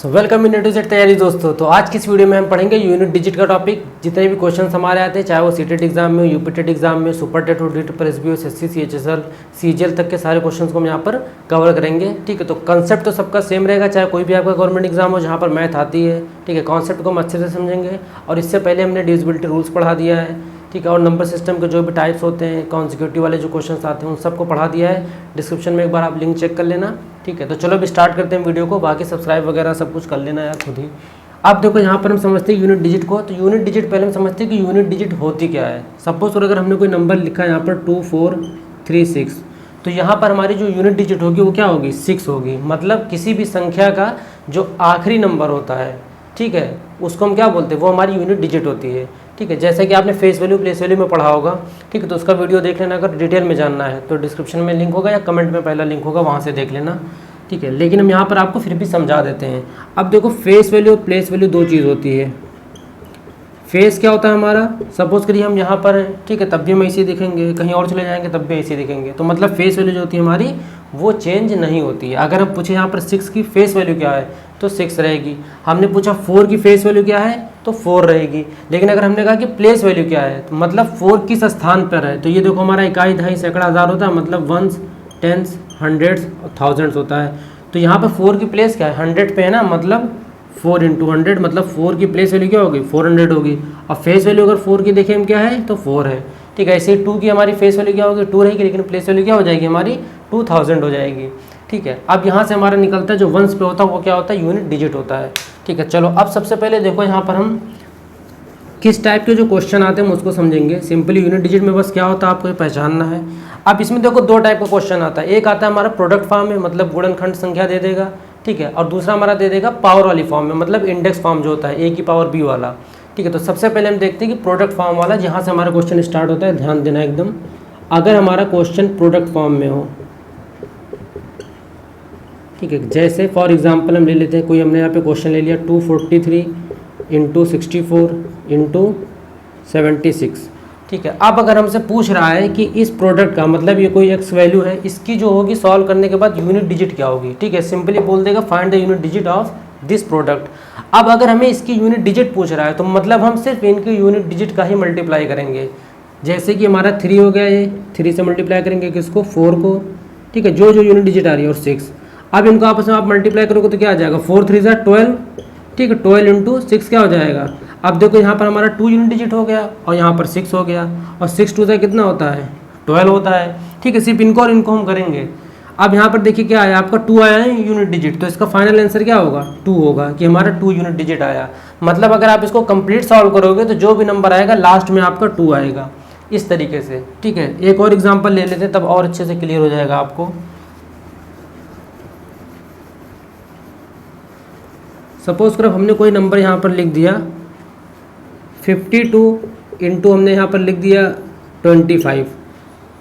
Welcome in to set तैयारी दोस्तों। तो आज की इस वीडियो में हम पढ़ेंगे यूनिट डिजिट का टॉपिक। जितने भी क्वेश्चन हमारे आते हैं, चाहे वो सीटेट एग्जाम में हो, यूपी टेट एग्जाम में, सुपर टेट हो, डी ट्रिपल एस बी हो, एसएससी सीएचएसएल सीजीएल तक के सारे क्वेश्चन को हम यहाँ पर कवर करेंगे। ठीक है, तो कंसेप्ट तो सबका सेम रहेगा, चाहे कोई भी आपका गवर्नमेंट एग्जाम हो जहाँ पर मैथ आती है। ठीक है, कॉन्सेप्ट को हम अच्छे से समझेंगे। और इससे पहले हमने डिविजिबिलिटी रूल्स पढ़ा दिया है। ठीक है, और नंबर सिस्टम के जो भी टाइप्स होते हैं, कॉन्जिक्यूटिव वाले जो क्वेश्चंस आते हैं, उन सबको पढ़ा दिया है। डिस्क्रिप्शन में एक बार आप लिंक चेक कर लेना। ठीक है, तो चलो अभी स्टार्ट करते हैं वीडियो को। बाकी सब्सक्राइब वगैरह सब कुछ कर लेना यार खुद ही। अब देखो यहाँ पर हम समझते हैं यूनिट डिजिट को। तो यूनिट डिजिट पहले हम समझते हैं कि यूनिट डिजिट होती क्या है। सपोज अगर हमने कोई नंबर लिखा है यहाँ पर 2436, तो यहाँ पर हमारी जो यूनिट डिजिट होगी वो क्या होगी, 6 होगी। मतलब किसी भी संख्या का जो आखिरी नंबर होता है, ठीक है, उसको हम क्या बोलते हैं, वो हमारी यूनिट डिजिट होती है। ठीक है, जैसे कि आपने फेस वैल्यू प्लेस वैल्यू में पढ़ा होगा। ठीक है, तो उसका वीडियो देख लेना। अगर डिटेल में जानना है तो डिस्क्रिप्शन में लिंक होगा या कमेंट में पहला लिंक होगा, वहाँ से देख लेना। ठीक है, लेकिन हम यहाँ पर आपको फिर भी समझा देते हैं। अब देखो, फेस वैल्यू और प्लेस वैल्यू दो चीज़ होती है। फेस क्या होता है हमारा, सपोज करिए हम यहाँ पर हैं, ठीक है, तब भी हम ऐसे दिखेंगे, कहीं और चले जाएंगे तब भी ऐसे दिखेंगे। तो मतलब फेस वैल्यू जो होती है हमारी, वो चेंज नहीं होती है। अगर हम पूछे यहाँ पर 6 की फेस वैल्यू क्या है, तो 6 रहेगी। हमने पूछा 4 की फेस वैल्यू क्या है, तो 4 रहेगी। लेकिन अगर हमने कहा कि प्लेस वैल्यू क्या है, तो मतलब 4 किस स्थान पर है, तो ये देखो हमारा इकाई, दहाई, सैकड़ा, हज़ार होता है। मतलब वंस, टेंस, हंड्रेड्स और थाउजेंड्स होता है। तो यहाँ पर 4 की प्लेस क्या है, 100 पे है ना, मतलब 4 × 100, मतलब 4 की प्लेस वैल्यू क्या होगी, 400 होगी। और फेस वैल्यू अगर 4 की देखें हम क्या है, तो 4 है। ठीक है, ऐसे ही 2 की हमारी फेस वैल्यू क्या होगी, 2 रहेगी, लेकिन प्लेस वैल्यू क्या हो जाएगी हमारी, 2000 हो जाएगी। ठीक है, अब यहाँ से हमारा निकलता है जो वंस पे होता है वो क्या होता है, यूनिट डिजिट होता है। ठीक है, चलो अब सबसे पहले देखो यहाँ पर हम किस टाइप के जो क्वेश्चन आते हैं हम उसको समझेंगे। सिंपली यूनिट डिजिट में बस क्या होता है आपको ये पहचानना है। अब इसमें देखो दो टाइप का क्वेश्चन आता है। एक आता है हमारा प्रोडक्ट फॉर्म में, मतलब गुणनखंड संख्या दे देगा। ठीक है, और दूसरा हमारा दे देगा पावर वाली फॉर्म में, मतलब इंडेक्स फॉर्म जो होता है, a की पावर b वाला। ठीक है, तो सबसे पहले हम देखते हैं कि प्रोडक्ट फॉर्म वाला, जहाँ से हमारा क्वेश्चन स्टार्ट होता है, ध्यान देना एकदम। अगर हमारा क्वेश्चन प्रोडक्ट फॉर्म में हो, ठीक है, जैसे फॉर एग्जांपल हम ले लेते हैं, कोई हमने यहाँ पे क्वेश्चन ले लिया 243 × 64 × 76। ठीक है, अब अगर हमसे पूछ रहा है कि इस प्रोडक्ट का, मतलब ये कोई x वैल्यू है, इसकी जो होगी सॉल्व करने के बाद यूनिट डिजिट क्या होगी। ठीक है, सिंपली बोल देगा find the unit digit of this product. अब अगर हमें इसकी यूनिट डिजिट पूछ रहा है, तो मतलब हम सिर्फ इनकी यूनिट डिजिट का ही मल्टीप्लाई करेंगे। जैसे कि हमारा 3 हो गया, ये 3 से मल्टीप्लाई करेंगे किसको, 4 को। ठीक है, जो जो यूनिट डिजिट आ रही है, और 6। अब इनको आपस में आप मल्टीप्लाई करोगे तो क्या आ जाएगा, 4 3 = 12। ठीक है, 12 × 6 क्या हो जाएगा। अब देखो यहाँ पर हमारा 2 यूनिट डिजिट हो गया और यहाँ पर 6 हो गया, और 6 2 कितना होता है, 12 होता है। ठीक है, सिर्फ इनको और इनको हम करेंगे। अब यहाँ पर देखिए क्या आया, आपका 2 आया है यूनिट डिजिट, तो इसका फाइनल आंसर क्या होगा, 2 होगा, कि हमारा 2 यूनिट डिजिट आया। मतलब अगर आप इसको कंप्लीट सॉल्व करोगे तो जो भी नंबर आएगा लास्ट में आपका 2 आएगा, इस तरीके से। ठीक है, एक और एग्जाम्पल ले लेते हैं, तब और अच्छे से क्लियर हो जाएगा आपको। सपोज करो हमने कोई नंबर यहाँ पर लिख दिया 52 × हमने यहाँ पर लिख दिया 25।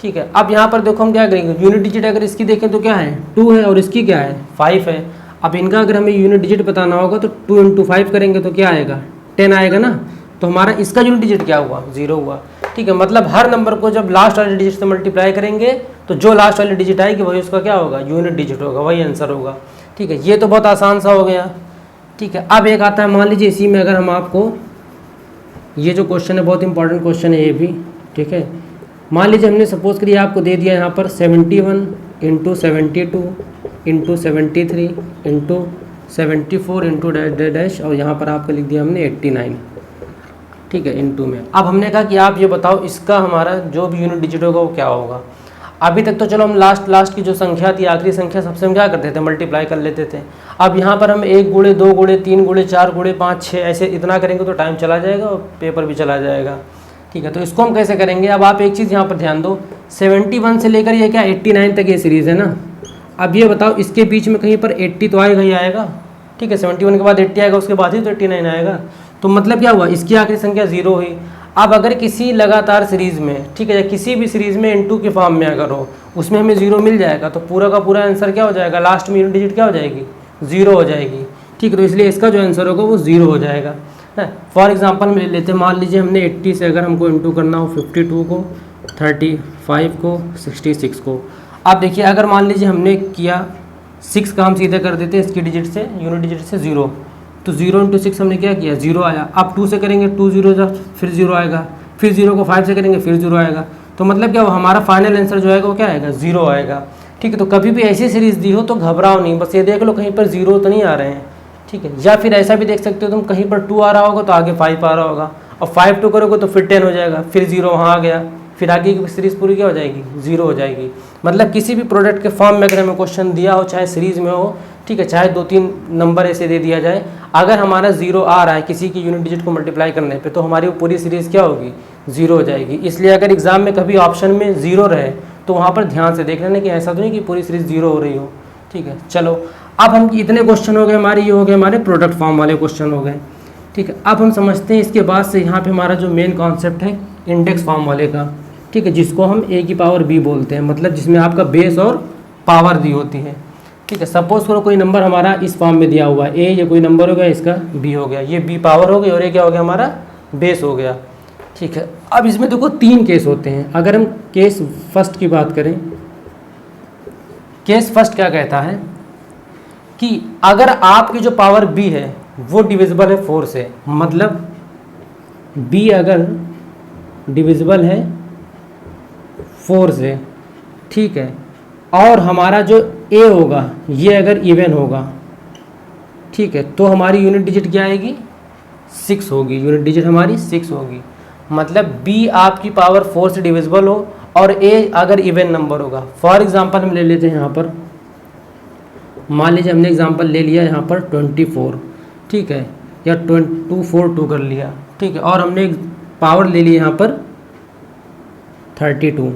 ठीक है, अब यहाँ पर देखो हम क्या करेंगे, यूनिट डिजिट अगर इसकी देखें तो क्या है, 2 है, और इसकी क्या है, 5 है। अब इनका अगर हमें यूनिट डिजिट बताना होगा तो 2 × 5 करेंगे तो क्या आएगा, 10 आएगा ना। तो हमारा इसका यूनिट डिजिट क्या हुआ, 0 हुआ। ठीक है, मतलब हर नंबर को जब लास्ट वाले डिजिट से मल्टीप्लाई करेंगे तो जो लास्ट वाली डिजिट आएगी वही उसका क्या होगा, यूनिट डिजिट होगा, वही आंसर होगा। ठीक है, ये तो बहुत आसान सा हो गया। ठीक है, अब एक आता है, मान लीजिए इसी में अगर हम आपको, ये जो क्वेश्चन है बहुत इंपॉर्टेंट क्वेश्चन है ये भी। ठीक है, मान लीजिए हमने सपोज करिए आपको दे दिया यहाँ पर 71 × 72 × 73 × 74 × डैश, और यहाँ पर आपको लिख दिया हमने 89। ठीक है, इनटू में। अब हमने कहा कि आप ये बताओ इसका हमारा जो भी यूनिट डिजिट होगा वो क्या होगा। अभी तक तो चलो हम लास्ट की जो संख्या थी, आखिरी संख्या, सबसे हम क्या करते थे, मल्टीप्लाई कर लेते थे। अब यहाँ पर हम 1 × 2 × 3 × 4 × 5 6 ऐसे इतना करेंगे तो टाइम चला जाएगा और पेपर भी चला जाएगा। ठीक है, तो इसको हम कैसे करेंगे। अब आप एक चीज़ यहाँ पर ध्यान दो, 71 से लेकर ये क्या 89 तक ये सीरीज़ है ना। अब ये बताओ इसके बीच में कहीं पर 80 तो आएगा ही आएगा। ठीक है, 71 के बाद 80 आएगा, उसके बाद ही तो 89 आएगा। तो मतलब क्या हुआ, इसकी आखिरी संख्या 0 हुई। अब अगर किसी लगातार सीरीज़ में, ठीक है, या किसी भी सीरीज़ में इनटू के फॉर्म में अगर हो, उसमें हमें 0 मिल जाएगा, तो पूरा का पूरा आंसर क्या हो जाएगा, लास्ट में यूनिट डिजिट क्या हो जाएगी, 0 हो जाएगी। ठीक है, तो इसलिए इसका जो आंसर होगा वो 0 हो जाएगा। फॉर एग्जांपल हम ले लेते हैं, मान लीजिए हमने 80 से अगर हमको इनटू करना हो 52 को, 35 को, 66 को। अब देखिए अगर मान लीजिए हमने किया 6 का हम सीधे कर देते हैं इसकी डिजिट से, यूनिट डिजिट से 0, तो 0 × 6 हमने क्या किया 0 आया। अब 2 से करेंगे 2 0 जा फिर 0 आएगा, फिर 0 को 5 से करेंगे फिर 0 आएगा। तो मतलब क्या हमारा फाइनल आंसर जो आएगा वो क्या आएगा 0 आएगा। ठीक है, तो कभी भी ऐसी सीरीज दी हो तो घबराओ नहीं, बस ये देख लो कहीं पर 0 तो नहीं आ रहे हैं। ठीक है, या फिर ऐसा भी देख सकते हो तुम, कहीं पर 2 आ रहा होगा तो आगे 5 आ रहा होगा, और 5 2 करोगे तो फिर 10 हो जाएगा, फिर 0 वहाँ आ गया, फिर आगे की सीरीज पूरी क्या हो जाएगी 0 हो जाएगी। मतलब किसी भी प्रोडक्ट के फॉर्म में अगर हमें क्वेश्चन दिया हो, चाहे सीरीज में हो, ठीक है, चाहे 2-3 नंबर ऐसे दे दिया जाए, अगर हमारा 0 आ रहा है किसी की यूनिट डिजिट को मल्टीप्लाई करने पे, तो हमारी वो पूरी सीरीज क्या होगी 0 हो जाएगी। इसलिए अगर एग्जाम में कभी ऑप्शन में 0 रहे तो वहाँ पर ध्यान से देख लेना कि ऐसा तो नहीं कि पूरी सीरीज 0 हो रही हो। ठीक है, चलो अब हम इतने क्वेश्चन हो गए हमारे, ये हो गए हमारे प्रोडक्ट फॉर्म वाले क्वेश्चन हो गए। ठीक है, अब हम समझते हैं इसके बाद से यहाँ पे हमारा जो मेन कॉन्सेप्ट है इंडेक्स फॉर्म वाले का। ठीक है, जिसको हम a की पावर b बोलते हैं, मतलब जिसमें आपका बेस और पावर दी होती है। ठीक है, सपोज करो कोई नंबर हमारा इस फॉर्म में दिया हुआ है a, ये कोई नंबर हो गया, इसका b हो गया, ये b पावर हो गई और ये क्या हो गया हमारा बेस हो गया। ठीक है, अब इसमें देखो 3 केस होते हैं। अगर हम केस फर्स्ट की बात करें, केस फर्स्ट क्या कहता है कि अगर आपकी जो पावर b है वो डिविजिबल है 4 से, मतलब b अगर डिविजिबल है 4 से, ठीक है, और हमारा जो a होगा ये अगर इवन होगा, ठीक है, तो हमारी यूनिट डिजिट क्या आएगी 6 होगी, यूनिट डिजिट हमारी 6 होगी। मतलब b आपकी पावर 4 से डिविजिबल हो और a अगर इवन नंबर होगा। फॉर एग्जांपल हम ले लेते हैं यहाँ पर, मान लीजिए हमने एग्जांपल ले लिया यहाँ पर 24, ठीक है, या 242 कर लिया, ठीक है, और हमने पावर ले ली यहाँ पर 32।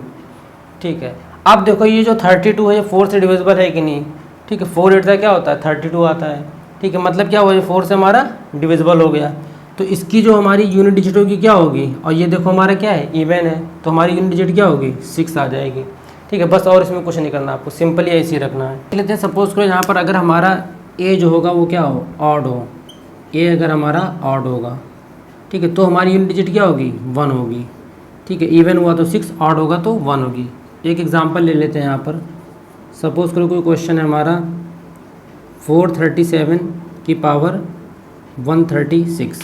ठीक है, अब देखो ये जो 32 है ये 4 से डिविजिबल है कि नहीं। ठीक है, 4 8 क्या होता है 32 आता है। ठीक है, मतलब क्या हुआ ये 4 से हमारा डिविजिबल हो गया, तो इसकी जो हमारी यूनिट डिजिट होगी क्या होगी, और ये देखो हमारा क्या है इवन है, तो हमारी यूनिट डिजिट क्या होगी 6 आ जाएगी। ठीक है, बस और इसमें कुछ नहीं करना, आपको सिंपली ऐसे ही रखना है। लेते हैं सपोज करो यहाँ पर अगर हमारा a जो होगा वो क्या हो ऑड हो, a अगर हमारा ऑड होगा, ठीक है, तो हमारी यूनिट डिजिट क्या होगी 1 होगी। ठीक है, इवन हुआ तो 6, ऑड होगा तो 1 होगी। एक एग्जांपल ले लेते हैं यहाँ पर, सपोज करो कोई क्वेश्चन है हमारा 437 की पावर 136।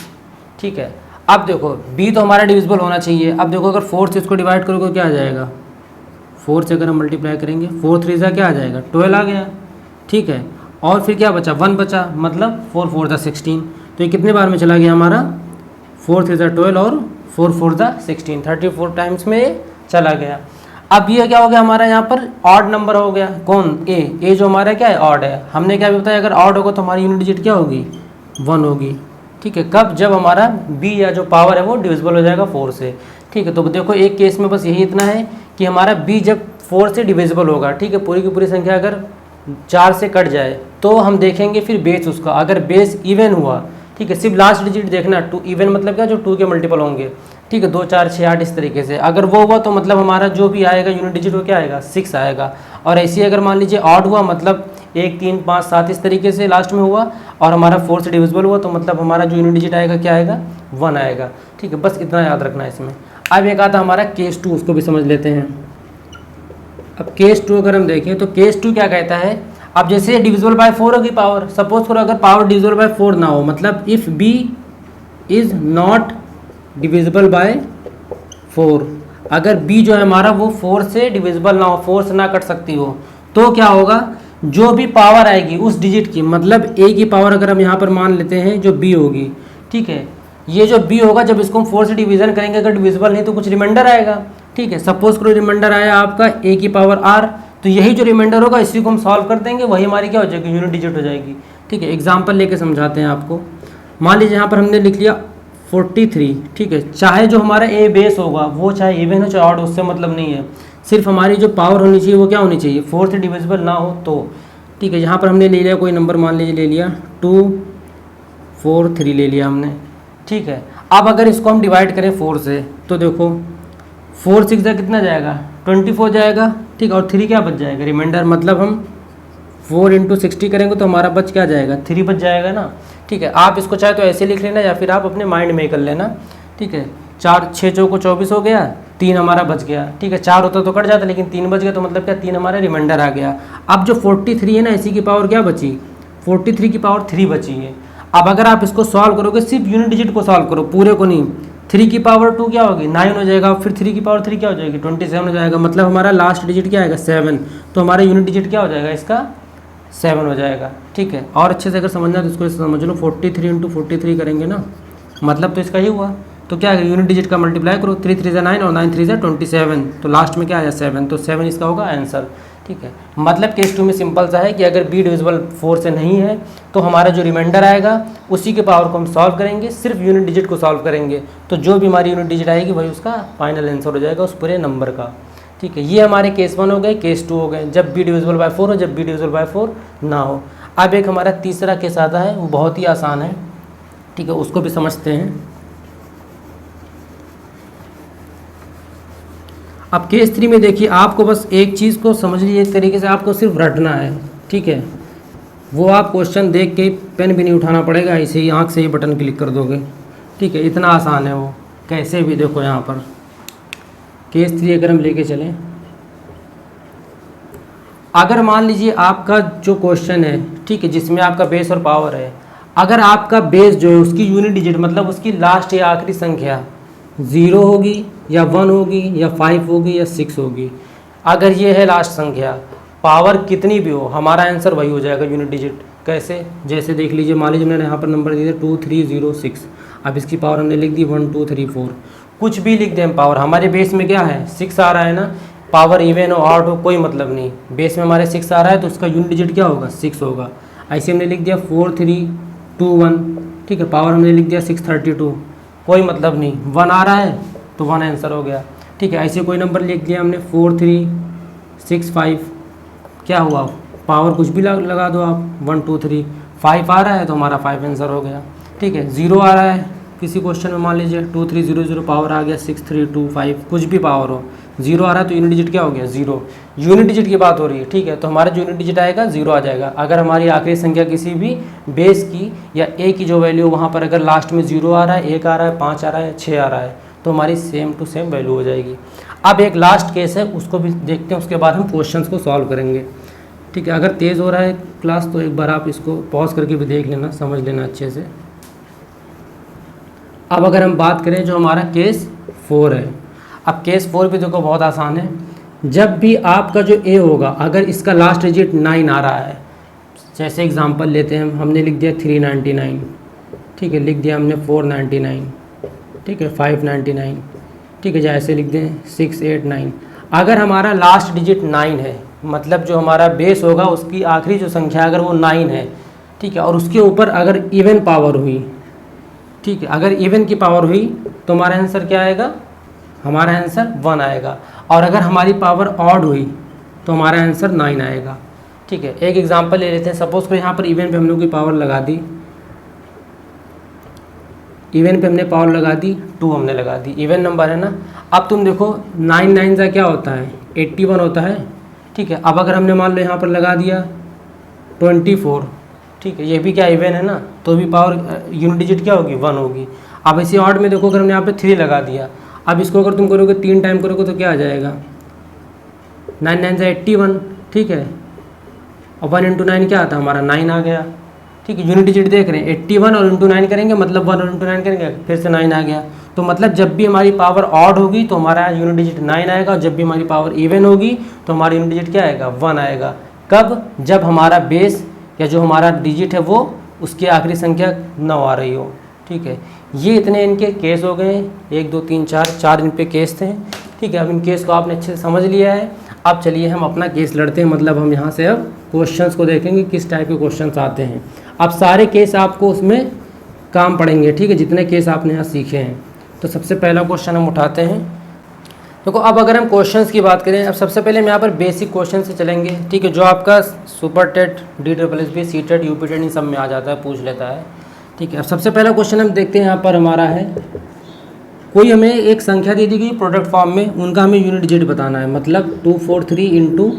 ठीक है, अब देखो b तो हमारा डिविजिबल होना चाहिए। अब देखो अगर 4 से इसको डिवाइड करोगे तो क्या आ जाएगा, 4 से अगर हम मल्टीप्लाई करेंगे 4 3 जा क्या आ जाएगा 12 आ गया। ठीक है, और फिर क्या बचा 1 बचा, मतलब 4 4 जा 16, तो ये कितने बार में चला गया हमारा 4 3 जा 12 और 4 4 जा 16, 34 टाइम्स में चला गया। अब ये क्या हो गया हमारा यहाँ पर ऑड नंबर हो गया, कौन a जो हमारा क्या है ऑड है। हमने क्या भी बताया अगर ऑड होगा तो हमारी यूनिट डिजिट क्या होगी 1 होगी। ठीक है, कब जब हमारा b या जो पावर है वो डिविजिबल हो जाएगा 4 से। ठीक है, तो देखो एक केस में बस यही इतना है कि हमारा b जब 4 से डिविजिबल होगा, ठीक है, पूरी की पूरी संख्या अगर 4 से कट जाए तो हम देखेंगे फिर बेस उसका, अगर बेस इवन हुआ, ठीक है, सिर्फ लास्ट डिजिट देखना 2 इवन मतलब क्या जो 2 के मल्टीपल होंगे। ठीक है, 2 4 6 8 इस तरीके से, अगर वो हुआ तो मतलब हमारा जो भी आएगा यूनिट डिजिट वो क्या आएगा 6 आएगा। और ऐसे ही अगर मान लीजिए ऑड हुआ, मतलब 1 3 5 7 इस तरीके से लास्ट में हुआ और हमारा 4 से डिविजिबल हुआ, तो मतलब हमारा जो यूनिट डिजिट आएगा क्या आएगा 1 आएगा। ठीक है, बस इतना याद रखना है इसमें। अब एक आता हमारा केस 2, उसको भी समझ लेते हैं। अब केस 2 अगर हम देखें तो केस 2 क्या कहता है, अब जैसे डिविजिबल बाय 4 होगी पावर, सपोज करो अगर पावर डिविजिबल बाय 4 ना हो, मतलब if b is not divisible by 4, अगर b जो है हमारा वो 4 से डिविजिबल ना हो, 4 से ना कट सकती हो, तो क्या होगा जो भी पावर आएगी उस डिजिट की, मतलब a की पावर अगर हम यहाँ पर मान लेते हैं जो b होगी, ठीक है, ये जो b होगा जब इसको हम 4 से डिवीजन करेंगे अगर डिविजिबल नहीं तो कुछ रिमाइंडर आएगा। ठीक है, सपोज करो रिमाइंडर आया आपका a की पावर r, तो यही जो रिमाइंडर होगा इसी को हम सॉल्व कर देंगे, वही हमारी क्या हो जाएगी यूनिट डिजिट हो जाएगी। ठीक है, एग्जाम्पल लेके समझाते हैं आपको। मान लीजिए यहाँ पर हमने लिख लिया 43। ठीक है, चाहे जो हमारा a बेस होगा वो चाहे इवन हो चाहे ऑड, उससे मतलब नहीं है, सिर्फ हमारी जो पावर होनी चाहिए वो क्या होनी चाहिए 4 से डिविजिबल ना हो तो। ठीक है, यहाँ पर हमने ले लिया कोई नंबर, मान लीजिए ले लिया 243 ले लिया हमने। ठीक है, अब अगर इसको हम डिवाइड करें 4 से तो देखो 4 6 जा कितना जाएगा 24 जाएगा। ठीक, और 3 क्या बच जाएगा रिमाइंडर, मतलब हम 4 × 60 करेंगे तो हमारा बच क्या जाएगा 3 बच जाएगा ना। ठीक है, आप इसको चाहे तो ऐसे लिख लेना या फिर आप अपने माइंड में कर लेना। ठीक है, 4 6 चौको 24 हो गया, 3 हमारा बच गया। ठीक है, 4 होता तो कट जाता लेकिन 3 बच गया, तो मतलब क्या 3 हमारा रिमाइंडर आ गया। अब जो 43 है ना, इसी की पावर क्या बची, 43 की पावर 3 बची है। अब अगर आप इसको सॉल्व करोगे, सिर्फ यूनिट डिजिट को सॉल्व करो, पूरे को नहीं, 3 की पावर 2 क्या होगी, 9 हो जाएगा, फिर 3 की पावर 3 क्या हो जाएगी, 27 हो जाएगा। मतलब हमारा लास्ट डिजिट क्या आएगा, 7। तो हमारा यूनिट डिजिट क्या हो जाएगा इसका, 7 हो जाएगा। ठीक है, और अच्छे से अगर समझना तो इसको समझ लो, 43 इंटू 43 करेंगे ना, मतलब तो इसका ही हुआ। तो क्या है, यूनिट डिजिट का मल्टीप्लाई करो, 3 3 ज़ा 9 और 9 3 ज़ा 27, तो लास्ट में क्या आया 7, तो 7 इसका होगा आंसर। ठीक है, मतलब केस 2 में सिंपल सा है कि अगर b डिविजिबल 4 से नहीं है तो हमारा जो रिमाइंडर आएगा उसी के पावर को हम सॉल्व करेंगे, सिर्फ यूनिट डिजिट को सॉल्व करेंगे, तो जो भी हमारी यूनिट डिजिट आएगी वही उसका फाइनल आंसर हो जाएगा उस पूरे नंबर का। ठीक है, ये हमारे केस 1 हो गए, केस 2 हो गए, जब b डिविजिबल बाय 4 हो, जब b डिविजिबल बाय 4 ना हो। अब एक हमारा तीसरा केस आता है, वो बहुत ही आसान है। ठीक है, उसको भी समझते हैं। अब केस 3 में देखिए, आपको बस एक चीज़ को समझ लीजिए, एक तरीके से आपको सिर्फ रटना है। ठीक है, वो आप क्वेश्चन देख के पेन भी नहीं उठाना पड़ेगा, ऐसे ही आंख से ही बटन क्लिक कर दोगे। ठीक है, इतना आसान है वो, कैसे भी देखो। यहाँ पर केस 3 अगर हम लेके चलें, अगर मान लीजिए आपका जो क्वेश्चन है, ठीक है, जिसमें आपका बेस और पावर है, अगर आपका बेस जो है उसकी यूनिट डिजिट मतलब उसकी लास्ट या आखिरी संख्या 0 होगी या 1 होगी या 5 होगी या 6 होगी, अगर ये है लास्ट संख्या, पावर कितनी भी हो, हमारा आंसर वही हो जाएगा यूनिट डिजिट। कैसे, जैसे देख लीजिए, मान लीजिए मैंने यहाँ पर नंबर दिए थे 2 3 0 6, अब इसकी पावर हमने लिख दी 1 2 3 4, कुछ भी लिख दें हम पावर, हमारे बेस में क्या है 6 आ रहा है ना, पावर इवन हो ऑड हो कोई मतलब नहीं, बेस में हमारे 6 आ रहा है तो उसका यूनिट डिजिट क्या होगा, 6 होगा। ऐसे हमने लिख दिया 4 3 2 1, ठीक है, पावर हमने लिख दिया 632, कोई मतलब नहीं, 1 आ रहा है तो 1 आंसर हो गया। ठीक है, ऐसे कोई नंबर लिख दिया हमने 4 3 6 5, क्या हुआ, पावर कुछ भी लगा दो आप, 1 2 3, 5 आ रहा है तो हमारा 5 आंसर हो गया। ठीक है, 0 आ रहा है किसी क्वेश्चन में, मान लीजिए 2 3 0 0, पावर आ गया 6 3 2 5, कुछ भी पावर हो, 0 आ रहा है तो यूनिट डिजिट क्या हो गया 0, यूनिट डिजिट की बात हो रही है। ठीक है, तो हमारा जो यूनिट डिजिट आएगा 0 आ जाएगा। अगर हमारी आखिरी संख्या किसी भी बेस की या ए की जो वैल्यू वहाँ पर अगर लास्ट में 0 आ रहा है, 1 आ रहा है, 5 आ रहा है, 6 आ रहा है, तो हमारी सेम टू सेम वैल्यू हो जाएगी। अब एक लास्ट केस है, उसको भी देखते हैं, उसके बाद हम क्वेश्चंस को सॉल्व करेंगे। ठीक है, अगर तेज़ हो रहा है क्लास तो एक बार आप इसको पॉज करके भी देख लेना, समझ लेना अच्छे से। अब अगर हम बात करें जो हमारा केस 4 है, अब केस 4 भी देखो बहुत आसान है। जब भी आपका जो ए होगा, अगर इसका लास्ट डिजिट 9 आ रहा है, जैसे एग्जांपल लेते हैं, हमने लिख दिया 399, ठीक है, लिख दिया हमने 499, ठीक है, 599, ठीक है, जैसे लिख दें 689। अगर हमारा लास्ट डिजिट 9 है, मतलब जो हमारा बेस होगा उसकी आखिरी जो संख्या अगर वो 9 है, ठीक है, और उसके ऊपर अगर इवन पावर हुई, ठीक है, अगर इवन की पावर हुई तो हमारा आंसर क्या आएगा, हमारा आंसर 1 आएगा। और अगर हमारी पावर ऑड हुई तो हमारा आंसर 9 आएगा। ठीक है, एक एग्जांपल ले लेते हैं। सपोज को यहाँ पर इवन पे हम लोग की पावर लगा दी, इवन पे हमने पावर लगा दी 2, हमने लगा दी, इवन नंबर है ना। अब तुम देखो 9 9 का क्या होता है, 81 होता है। ठीक है, अब अगर हमने मान लो यहाँ पर लगा दिया 24, ठीक है, ये भी क्या इवन है ना, तो भी पावर यूनिट डिजिट क्या होगी 1 होगी। अब इसी ऑड में देखो, अगर हमने यहाँ पे 3 लगा दिया, अब इसको अगर तुम करोगे 3 टाइम करोगे तो क्या आ जाएगा, 9 9 से 81, ठीक है, और 1 इंटू 9 क्या आता है हमारा 9 आ गया। ठीक है, यूनिट डिजिट देख रहे हैं, 81 और इंटू 9 करेंगे मतलब 1 और इंटू 9 करेंगे फिर से 9 आ गया। तो मतलब जब भी हमारी पावर ऑड होगी तो हमारा यूनिट डिजिट 9 आएगा, और जब भी हमारी पावर इवन होगी तो हमारा यूनिट डिजिट क्या आएगा 1 आएगा। कब, जब हमारा बेस या जो हमारा डिजिट है वो उसकी आखिरी संख्या 9 आ रही हो। ठीक है, ये इतने इनके केस हो गए, 1 2 3 4 इन पे केस थे। ठीक है, अब इन केस को आपने अच्छे से समझ लिया है। अब चलिए हम अपना केस लड़ते हैं, मतलब हम यहाँ से अब क्वेश्चंस को देखेंगे किस टाइप के क्वेश्चंस आते हैं। अब सारे केस आपको उसमें काम पड़ेंगे, ठीक है, जितने केस आपने यहाँ सीखे हैं। तो सबसे पहला क्वेश्चन हम उठाते हैं। देखो, अब अगर हम क्वेश्चंस की बात करें, अब सबसे पहले हम यहाँ पर बेसिक क्वेश्चन से चलेंगे। ठीक है, जो आपका super TET, DSSB, C TET, UP TET इन सब में आ जाता है, पूछ लेता है। ठीक है, अब सबसे पहला क्वेश्चन हम देखते हैं, यहाँ पर हमारा है, कोई हमें एक संख्या दे दी गई प्रोडक्ट फॉर्म में, उनका हमें यूनिट डिजिट बताना है, मतलब 243 इंटू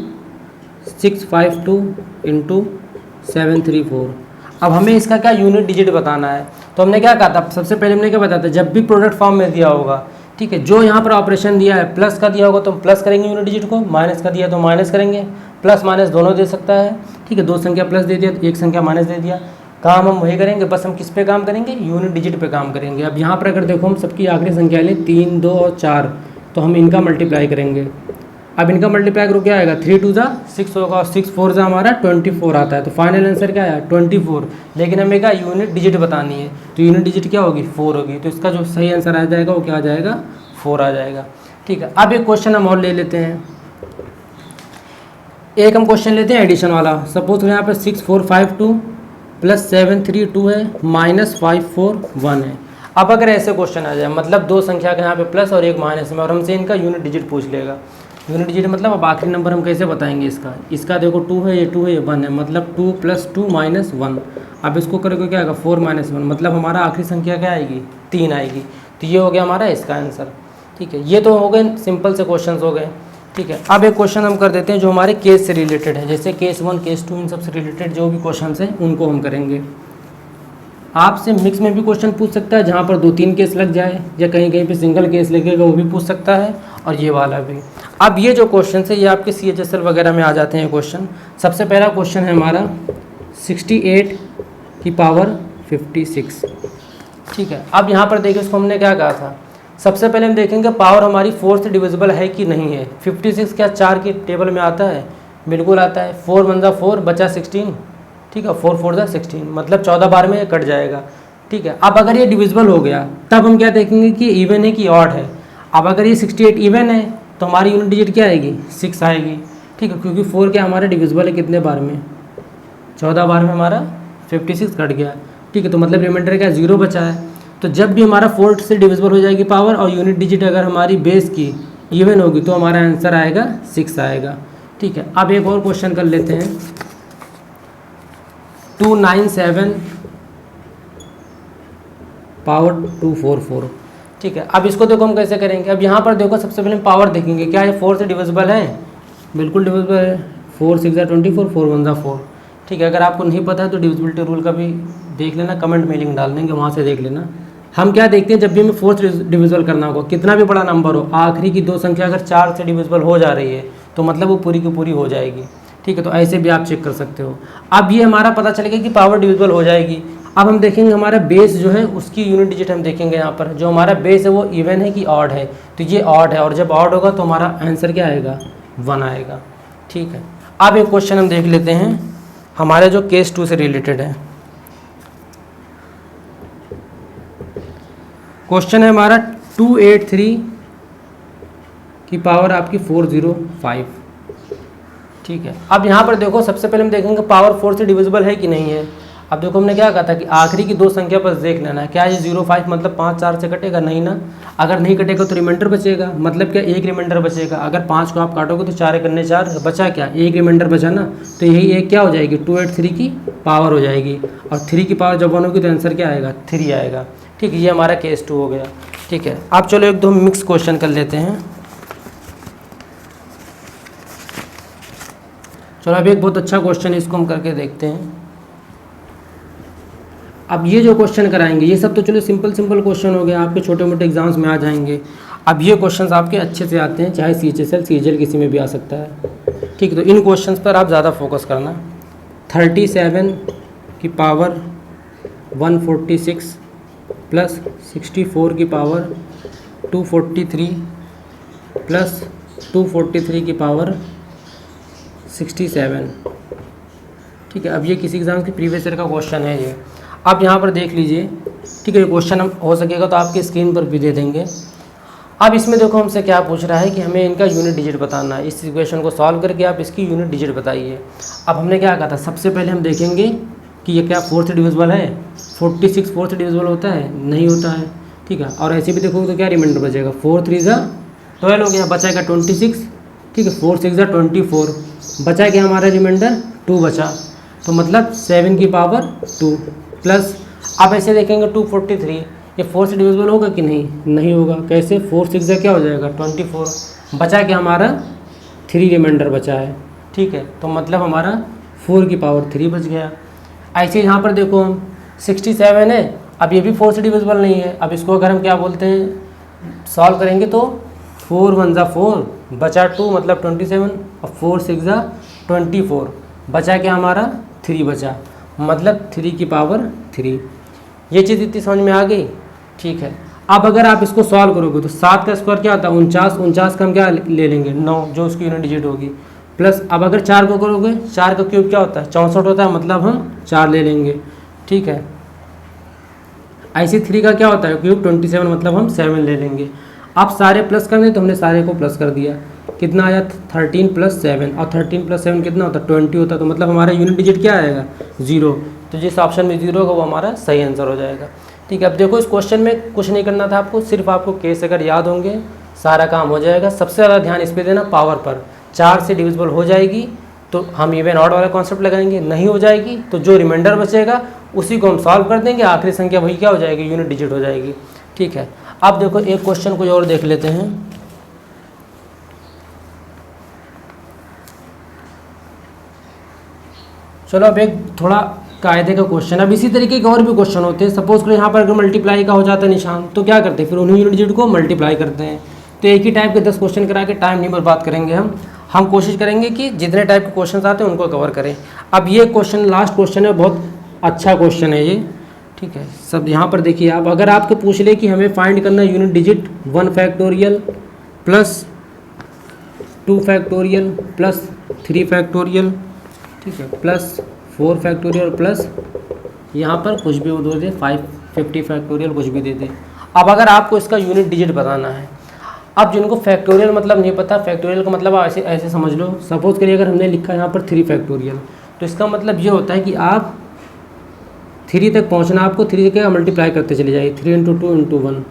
652 इंटू 734। अब हमें इसका क्या यूनिट डिजिट बताना है। तो हमने क्या कहा था, सबसे पहले हमने क्या बताया था, जब भी प्रोडक्ट फॉर्म में दिया होगा, ठीक है, जो यहाँ पर ऑपरेशन दिया है प्लस का दिया होगा तो हम प्लस करेंगे यूनिट डिजिट को, माइनस का दिया तो माइनस करेंगे, प्लस माइनस दोनों दे सकता है। ठीक है, दो संख्या प्लस दे दिया तो एक संख्या माइनस दे दिया, काम हम वही करेंगे, बस हम किस पे काम करेंगे, यूनिट डिजिट पे काम करेंगे। अब यहाँ पर अगर देखो हम सबकी आखिरी संख्या लें 3, 2 और 4, तो हम इनका मल्टीप्लाई करेंगे। अब इनका मल्टीप्लाई करो क्या आएगा, 3 2 6 होगा और 6 4 हमारा 24 आता है। तो फाइनल आंसर क्या आया 24, लेकिन हमें क्या यूनिट डिजिट बतानी है, तो यूनिट डिजिट क्या होगी 4 होगी, तो इसका जो सही आंसर आ जाएगा वो क्या आ जाएगा 4 आ जाएगा। ठीक है, अब एक क्वेश्चन हम और ले लेते हैं, एक हम क्वेश्चन लेते हैं एडिशन वाला। सपोज यहाँ पर 6 4 5 2 प्लस 7 3 2 है माइनस 5 4 1 है। अब अगर ऐसे क्वेश्चन आ जाए, मतलब दो संख्या का यहाँ पे प्लस और एक माइनस में, और हमसे इनका यूनिट डिजिट पूछ लेगा। यूनिट डिजिट मतलब अब आखिरी नंबर हम कैसे बताएंगे इसका देखो 2 है, ये 2 है, ये 1 है, मतलब 2 + 2 - 1। अब इसको करोगे क्या आएगा 4 - 1, मतलब हमारा आखिरी संख्या क्या आएगी 3 आएगी। तो ये हो गया हमारा इसका आंसर। ठीक है, ये तो हो गए सिंपल से क्वेश्चन हो गए। ठीक है, अब एक क्वेश्चन हम कर देते हैं जो हमारे केस से रिलेटेड है, जैसे केस 1 केस 2 इन सबसे रिलेटेड जो भी क्वेश्चन हैं उनको हम करेंगे। आपसे मिक्स में भी क्वेश्चन पूछ सकता है जहाँ पर 2-3 केस लग जाए, या कहीं कहीं पे सिंगल केस लगेगा वो भी पूछ सकता है, और ये वाला भी। अब ये जो क्वेश्चन है ये आपके CHSL वगैरह में आ जाते हैं क्वेश्चन। सबसे पहला क्वेश्चन है हमारा 68 की पावर 56। ठीक है, अब यहाँ पर देखिए इसको हमने क्या कहा था, सबसे पहले हम देखेंगे पावर हमारी 4 से डिविजिबल है कि नहीं है। 56 क्या 4 के टेबल में आता है, बिल्कुल आता है। 4 × 4 बचा 16। ठीक है, 4 4 16, मतलब 14 बार में कट जाएगा। ठीक है, अब अगर ये डिविजिबल हो गया तब हम क्या देखेंगे कि इवन है कि ऑड है। अब अगर ये 68 इवन है तो हमारी यूनिट डिजिट क्या आएगी 6 आएगी। ठीक है, क्योंकि 4 क्या हमारा डिविजिबल है कितने बार में 14 बार में, हमारा 56 कट गया। ठीक है, तो मतलब रिमाइंडर क्या 0 बचा है। तो जब भी हमारा 4 से डिविजिबल हो जाएगी पावर और यूनिट डिजिट अगर हमारी बेस की इवन होगी तो हमारा आंसर आएगा 6 आएगा। ठीक है, अब एक और क्वेश्चन कर लेते हैं 297 पावर 244। ठीक है, अब इसको देखो हम कैसे करेंगे। अब यहाँ पर देखो सबसे पहले हम पावर देखेंगे, क्या ये 4 से डिविजिबल है, बिल्कुल डिविजिबल है। 4 6 24, 4 1 4। ठीक है, अगर आपको नहीं पता है तो डिविजिबिलिटी रूल का भी देख लेना, कमेंट में लिंक डाल देंगे, वहाँ से देख लेना। हम क्या देखते हैं, जब भी हमें 4 से डिविजिबल करना होगा, कितना भी बड़ा नंबर हो, आखिरी की दो संख्या अगर 4 से डिविजिबल हो जा रही है तो मतलब वो पूरी की पूरी हो जाएगी। ठीक है, तो ऐसे भी आप चेक कर सकते हो। अब ये हमारा पता चलेगा कि पावर डिविजिबल हो जाएगी। अब हम देखेंगे हमारा बेस जो है उसकी यूनिट डिजिट हम देखेंगे, यहाँ पर जो हमारा बेस है वो इवन है कि ऑड है, तो ये ऑड है, और जब ऑड होगा तो हमारा आंसर क्या आएगा 1 आएगा। ठीक है, अब एक क्वेश्चन हम देख लेते हैं हमारे जो केस 2 से रिलेटेड है। क्वेश्चन है हमारा 283 की पावर आपकी 405। ठीक है, अब यहाँ पर देखो सबसे पहले हम देखेंगे पावर 4 से डिविजिबल है कि नहीं है। अब देखो हमने क्या कहा था कि आखिरी की दो संख्या पर देख लेना है, क्या ये 05 मतलब 5 4 से कटेगा, नहीं ना। अगर नहीं कटेगा तो रिमाइंडर बचेगा, मतलब क्या एक रिमाइंडर बचेगा। अगर 5 को आप काटोगे तो 4 × 4 बचा क्या, एक रिमाइंडर बचा ना, तो यही एक क्या हो जाएगी 283 की पावर हो जाएगी, और 3 की पावर जब 1 होगी तो आंसर क्या आएगा 3 आएगा। ठीक है, ये हमारा केस 2 हो गया। ठीक है, अब चलो एक दो मिक्स क्वेश्चन कर लेते हैं। चलो अब एक बहुत अच्छा क्वेश्चन है, इसको हम करके देखते हैं। अब ये जो क्वेश्चन कराएंगे ये सब तो चलो सिंपल क्वेश्चन हो गया, आपके छोटे मोटे एग्जाम्स में आ जाएंगे। अब ये क्वेश्चंस आपके अच्छे से आते हैं, चाहे CHSL CGL किसी में भी आ सकता है। ठीक है, तो इन क्वेश्चंस पर आप ज़्यादा फोकस करना। 37 की पावर 146 प्लस 64 की पावर 243 प्लस 243 की पावर 67। ठीक है, अब ये किसी एग्ज़ाम के प्रीवियस ईयर का क्वेश्चन है ये। आप यहाँ पर देख लीजिए। ठीक है, ये क्वेश्चन हम हो सकेगा तो आपकी स्क्रीन पर भी दे देंगे। अब इसमें देखो हमसे क्या पूछ रहा है कि हमें इनका यूनिट डिजिट बताना है। इस इक्वेशन को सॉल्व करके आप इसकी यूनिट डिजिट बताइए। अब हमने क्या कहा था, सबसे पहले हम देखेंगे कि ये क्या 4 से डिविजिबल है। 46 4 से डिविजिबल होता है, नहीं होता है। ठीक है, और ऐसे भी देखोगे तो क्या रिमाइंडर बचेगा, 4 3 12 हो गया, बचाएगा 26। ठीक है, 4 6 24, बचा क्या हमारा रिमाइंडर 2 बचा, तो मतलब 7 की पावर 2 प्लस। अब ऐसे देखेंगे 243, ये 4 से डिविजिबल होगा कि नहीं होगा। कैसे, 4 6 क्या हो जाएगा 24, बचा क्या हमारा 3 रिमाइंडर बचा है। ठीक है, तो मतलब हमारा 4 की पावर 3 बच गया। ऐसे यहाँ पर देखो हम 67 है, अब ये भी 4 से डिविजिबल नहीं है। अब इसको अगर हम क्या बोलते हैं सॉल्व करेंगे तो 4 1 जा 4, बचा 2 मतलब 27, और 4 6 जा 24, बचा क्या हमारा 3 बचा, मतलब 3 की पावर 3। ये चीज़ इतनी समझ में आ गई, ठीक है। अब अगर आप इसको सॉल्व करोगे तो 7 का स्क्वायर क्या होता है 49, 49 का हम क्या ले लेंगे 9, जो उसकी यूनिट डिजिट होगी, प्लस अब अगर 4 को करोगे 4 का क्यूब क्या होता है 64 होता है, मतलब हम 4 ले लेंगे, ठीक है। ऐसे 3 का क्या होता है क्यूब 27, मतलब हम 7 ले लेंगे। आप सारे प्लस कर दें तो हमने सारे को प्लस कर दिया, कितना आया 13 + 7, और 13 + 7 कितना होता है 20 होता है, तो मतलब हमारा यूनिट डिजिट क्या आएगा 0। तो जिस ऑप्शन में 0 होगा वो हमारा सही आंसर हो जाएगा, ठीक है। अब देखो इस क्वेश्चन में कुछ नहीं करना था आपको, सिर्फ आपको केस अगर याद होंगे सारा काम हो जाएगा। सबसे ज़्यादा ध्यान इस पर देना पावर पर, 4 से डिविजिबल हो जाएगी तो हम इवन ऑड वाला कॉन्सेप्ट लगाएंगे, नहीं हो जाएगी तो जो रिमाइंडर बचेगा उसी को हम सॉल्व कर देंगे, आखिरी संख्या वही क्या हो जाएगी यूनिट डिजिट हो जाएगी, ठीक है। अब देखो एक क्वेश्चन को और देख लेते हैं। चलो अब एक थोड़ा कायदे का क्वेश्चन, अब इसी तरीके के और भी क्वेश्चन होते हैं। सपोज करो यहाँ पर अगर मल्टीप्लाई का हो जाता है निशान तो क्या करते हैं, फिर उन्हीं यूनिट डिजिट को मल्टीप्लाई करते हैं। तो एक ही टाइप के 10 क्वेश्चन करा के टाइम नहीं बर्बाद करेंगे हम कोशिश करेंगे कि जितने टाइप के क्वेश्चन आते हैं उनको कवर करें। अब ये क्वेश्चन लास्ट क्वेश्चन है, बहुत अच्छा क्वेश्चन है ये, ठीक है। सब यहाँ पर देखिए आप, अगर आपको पूछ ले कि हमें फाइंड करना unit digit 1 factorial plus 2 factorial plus 3 factorial, ठीक है, प्लस 4 फैक्टोरियल प्लस यहाँ पर कुछ भी वो दे 550 फैक्टोरियल कुछ भी दे दे। अब अगर आपको इसका यूनिट डिजिट बताना है, अब जिनको फैक्टोरियल मतलब नहीं पता, फैक्टोरियल का मतलब ऐसे ऐसे समझ लो, सपोज करिए अगर हमने लिखा यहाँ पर 3 फैक्टोरियल तो इसका मतलब ये होता है कि आप 3 तक पहुँचना, आपको 3 के मल्टीप्लाई करते चले जाइए, 3 × 2 × 1,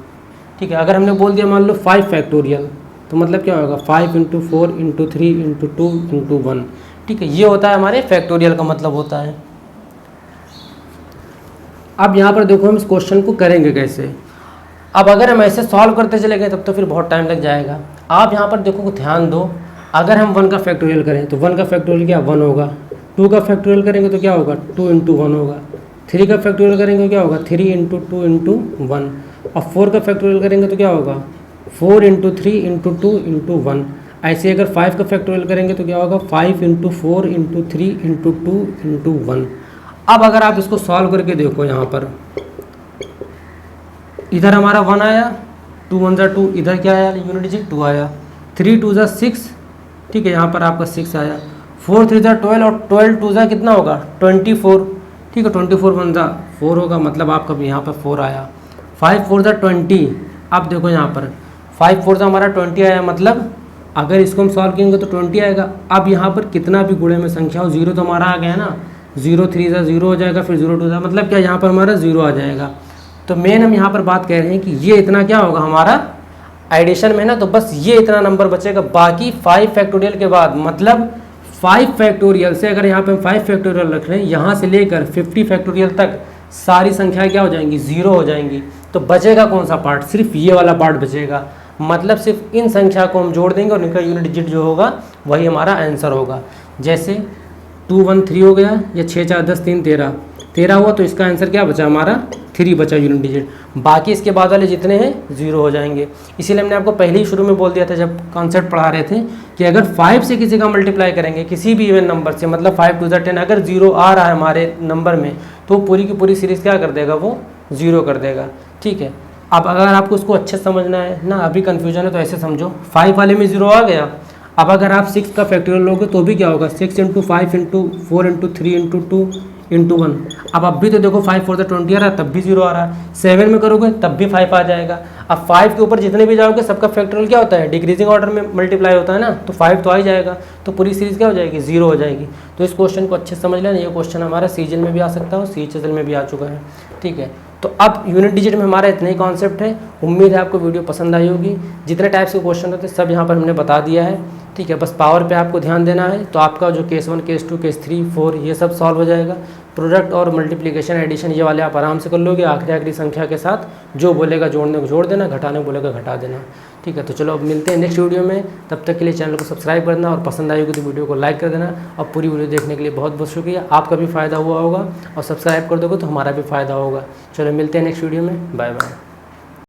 ठीक है। अगर हमने बोल दिया मान लो 5 फैक्टोरियल तो मतलब क्या होगा 5 × 4 × 3 × 2 × 1, ठीक है। ये होता है हमारे फैक्टोरियल का मतलब होता है। अब यहाँ पर देखो हम इस क्वेश्चन को करेंगे कैसे। अब अगर हम ऐसे सॉल्व करते चले गए तब तो फिर बहुत टाइम लग जाएगा। आप यहाँ पर देखो ध्यान दो, अगर हम 1 का फैक्टोरियल करें तो 1 का फैक्टोरियल क्या 1 होगा, 2 का फैक्टोरियल करेंगे तो क्या होगा 2 × 1 होगा, 3 का फैक्टोरियल करेंगे तो क्या होगा 3 × 2 × 1, और 4 का फैक्टोरियल करेंगे तो क्या होगा 4 × 3 × 2 × 1। ऐसे अगर 5 का फैक्टोरियल करेंगे तो क्या होगा 5 × 4 × 3 × 2 × 1। अब अगर आप इसको सॉल्व करके देखो, यहाँ पर इधर हमारा 1 आया, 2 1 जा 2, इधर क्या आया यूनिट डिजिट 2 आया, 3 2 जा 6, ठीक है, यहाँ पर आपका 6 आया, 4 3 जा 12, और 12 2 जा कितना होगा 24, ठीक है, 24 1 जा 4 होगा, मतलब आपका भी यहाँ पर 4 आया, 5 4 जा 20। अब देखो यहाँ पर 5 4 जा हमारा 20 आया, मतलब अगर इसको हम सॉल्व करेंगे तो 20 आएगा। अब यहाँ पर कितना भी गुणे में संख्या हो, 0 तो हमारा आ गया ना, 0 3 जा 0 हो जाएगा, फिर 0 2 जा मतलब क्या यहाँ पर हमारा 0 आ जाएगा। तो मेन हम यहाँ पर बात कह रहे हैं कि ये इतना क्या होगा हमारा एडिशन में ना, तो बस ये इतना नंबर बचेगा, बाकी 5 फैक्टोरियल के बाद, मतलब 5 फैक्टोरियल से अगर यहाँ पे हम 5 फैक्टोरियल रख रहे हैं, यहाँ से लेकर 50 फैक्टोरियल तक सारी संख्याएं क्या हो जाएंगी 0 हो जाएंगी। तो बचेगा कौन सा पार्ट, सिर्फ ये वाला पार्ट बचेगा, मतलब सिर्फ इन संख्या को हम जोड़ देंगे और इनका यूनिट डिजिट जो होगा वही हमारा आंसर होगा। जैसे 2 1 3 हो गया, या 6 4 10 3 13 13 हुआ, तो इसका आंसर क्या बचा हमारा 3 बचा यूनिट डिजिट, बाकी इसके बाद वाले जितने हैं 0 हो जाएंगे। इसीलिए हमने आपको पहले ही शुरू में बोल दिया था जब कॉन्सेप्ट पढ़ा रहे थे कि अगर 5 से किसी का मल्टीप्लाई करेंगे किसी भी इवन नंबर से, मतलब 5 2 10, अगर 0 आ रहा है हमारे नंबर में तो पूरी की पूरी सीरीज़ क्या कर देगा, वो 0 कर देगा, ठीक है। अब अगर आपको उसको अच्छे से समझना है ना, अभी कन्फ्यूजन है तो ऐसे समझो, 5 वाले में 0 आ गया, अब अगर आप 6 का फैक्टोरियल लोगे तो भी क्या होगा 6 × 5 × 4 × 3 × 2 × 1। अब भी तो देखो 5 4 20 आ रहा है, तब भी 0 आ रहा है, 7 में करोगे तब भी 5 आ जाएगा। अब 5 के ऊपर जितने भी जाओगे सबका फैक्टोरियल क्या होता है डिक्रीजिंग ऑर्डर में मल्टीप्लाई होता है ना, तो 5 तो आ ही जाएगा, तो पूरी सीरीज़ क्या हो जाएगी 0 हो जाएगी। तो इस क्वेश्चन को अच्छे से समझ लेना, ये क्वेश्चन हमारा सीजीएल में भी आ सकता है और सीएचएसएल में भी आ चुका है, ठीक है। तो अब यूनिट डिजिट में हमारा इतने ही कॉन्सेप्ट है। उम्मीद है आपको वीडियो पसंद आई होगी। जितने टाइप्स के क्वेश्चन होते हैं सब यहाँ पर हमने बता दिया है, ठीक है। बस पावर पे आपको ध्यान देना है, तो आपका जो केस 1 केस 2 केस 3 4 ये सब सॉल्व हो जाएगा। प्रोडक्ट और मल्टीप्लिकेशन एडिशन ये वाले आप आराम से कर लोगे, आखिरी संख्या के साथ जो बोलेगा जोड़ने को जोड़ देना, घटाने को बोलेगा घटा देना, ठीक है। तो चलो अब मिलते हैं नेक्स्ट वीडियो में, तब तक के लिए चैनल को सब्सक्राइब करना और पसंद आई होगी तो वीडियो को लाइक कर देना। और पूरी वीडियो देखने के लिए बहुत बहुत शुक्रिया, आपका भी फ़ायदा हुआ होगा और सब्सक्राइब कर दोगे तो हमारा भी फ़ायदा होगा। चलो मिलते हैं नेक्स्ट वीडियो में, बाय बाय।